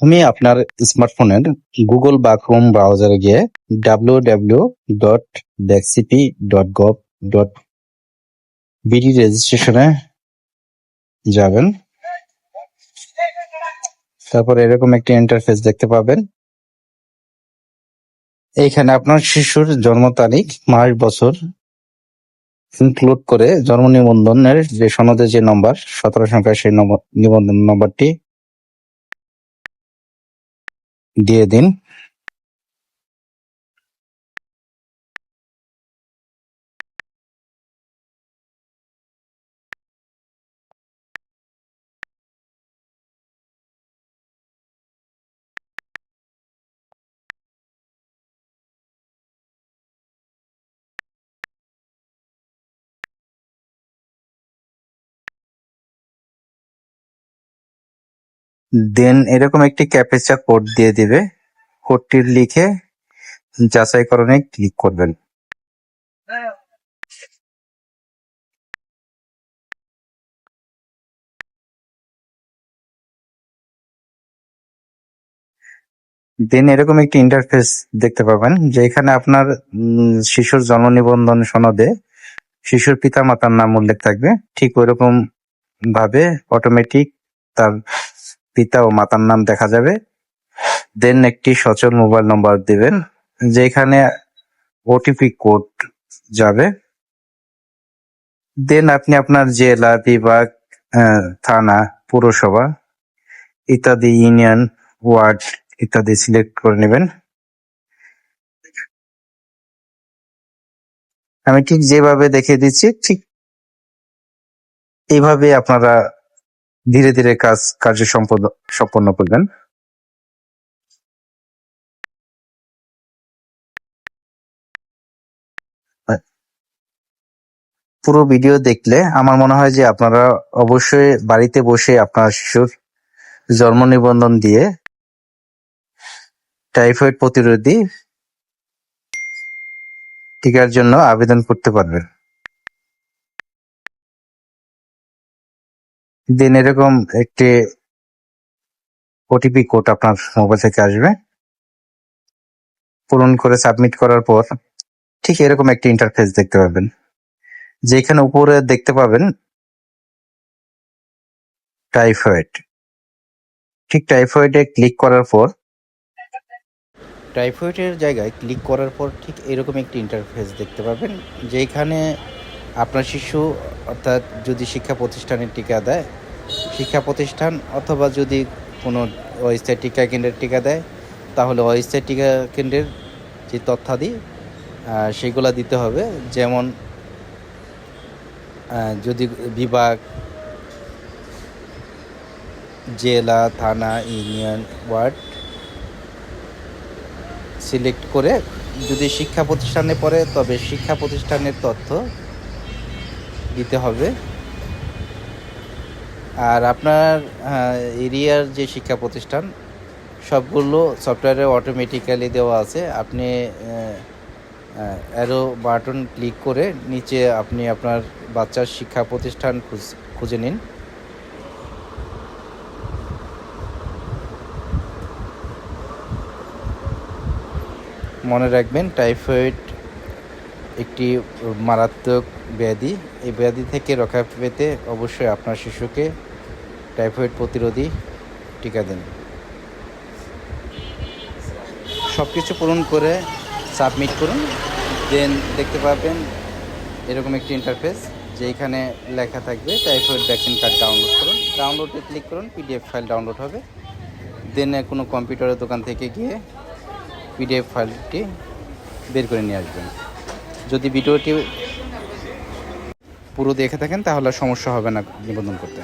তুমি আপনার স্মার্টফোনের গুগল বা ক্রোম ব্রাউজারে গিয়ে www.dexcp.gov.bd রেজিস্ট্রেশনে যাবেন। তারপর এরকম একটি ইন্টারফেস দেখতে পাবেন। এইখানে আপনার শিশুর জন্ম তারিখ, মাস, বছর ইনক্লুড করে জন্ম নিবন্ধনের যে সনদের যে নম্বর 17 সংখ্যার সেই নিবন্ধন নম্বরটি দিয়ে দিন। দেন এরকম একটি ক্যাপচা কোড দিয়ে দিবে। কোডটি লিখে যাচাইকরণে ক্লিক করবেন। দেন এরকম একটি ইন্টারফেস দেখতে পাবেন, যেখানে আপনার শিশুর জন্ম নিবন্ধন সনদে শিশুর পিতা মাতার নাম উল্লেখ থাকবে। ঠিক ওইরকম ভাবে অটোমেটিক তার পিতা ও মাতার নাম দেখা যাবে। দেন একটি সচল মোবাইল নম্বর দিবেন, যেখানে ওটিপি কোড যাবে। দেন আপনি আপনার জেলা, বিভাগ, থানা, পৌরসভা ইত্যাদি, ইউনিয়ন, ওয়ার্ড ইত্যাদি সিলেক্ট করে নেবেন। আমি ঠিক যেভাবে দেখিয়ে দিচ্ছি ঠিক এইভাবে আপনারা ধীরে ধীরে কার্য সম্পন্ন করবেন। পুরো ভিডিও দেখলে আমার মনে হয় যে আপনারা অবশ্যই বাড়িতে বসে আপনার শিশুর জন্ম নিবন্ধন দিয়ে টাইফয়েড প্রতিরোধী টিকার জন্য আবেদন করতে পারবেন। দেন এরকম একটি ওটিপি কোড আপনার মোবাইল থেকে আসবে। পূরণ করে সাবমিট করার পর ঠিক এরকম একটি ইন্টারফেস দেখতে পাবেন, যেখানে উপরে দেখতে পাবেন টাইফয়েড। ঠিক টাইফয়েডে ক্লিক করার পর টাইফয়েডের জায়গায় ক্লিক করার পর ঠিক এরকম একটি ইন্টারফেস দেখতে পাবেন, যেখানে আপনার শিশু অর্থাৎ যদি শিক্ষা প্রতিষ্ঠানের টিকা দেয়, শিক্ষা প্রতিষ্ঠান অথবা যদি কোনো অস্থায়ী টিকা কেন্দ্রের টিকা দেয়, তাহলে অস্থায়ী টিকা কেন্দ্রের যে তথ্যাদি সেগুলো দিতে হবে। যেমন যদি বিভাগ, জেলা, থানা, ইউনিয়ন, ওয়ার্ড সিলেক্ট করে যদি শিক্ষা প্রতিষ্ঠানে পড়ে তবে শিক্ষা প্রতিষ্ঠানের তথ্য দিতে হবে। আর আপনার এরিয়ার যে শিক্ষা প্রতিষ্ঠান সবগুলো সফটওয়্যারে অটোমেটিক্যালি দেওয়া আছে। আপনি অ্যারো বাটন ক্লিক করে নিচে আপনি আপনার বাচ্চার শিক্ষা প্রতিষ্ঠান খুঁজে নিন। মনে রাখবেন, টাইফয়েড একটি মারাত্মক ব্যাধি। এই ব্যাধি থেকে রক্ষা পেতে অবশ্যই আপনার শিশুকে টাইফয়েড প্রতিরোধী টিকা দিন। সব কিছু পূরণ করে সাবমিট করুন। দেন দেখতে পাবেন এরকম একটি ইন্টারফেস, যেখানে লেখা থাকবে টাইফয়েড ভ্যাকসিন কার্ড ডাউনলোড করুন। ডাউনলোডে ক্লিক করুন, পিডিএফ ফাইল ডাউনলোড হবে। দেন কোনো কম্পিউটারের দোকান থেকে গিয়ে পিডিএফ ফাইলটি বের করে নিয়ে আসবেন। যদি ভিডিওটি পুরো দেখে থাকেন তাহলে সমস্যা হবে না নিবন্ধন করতে।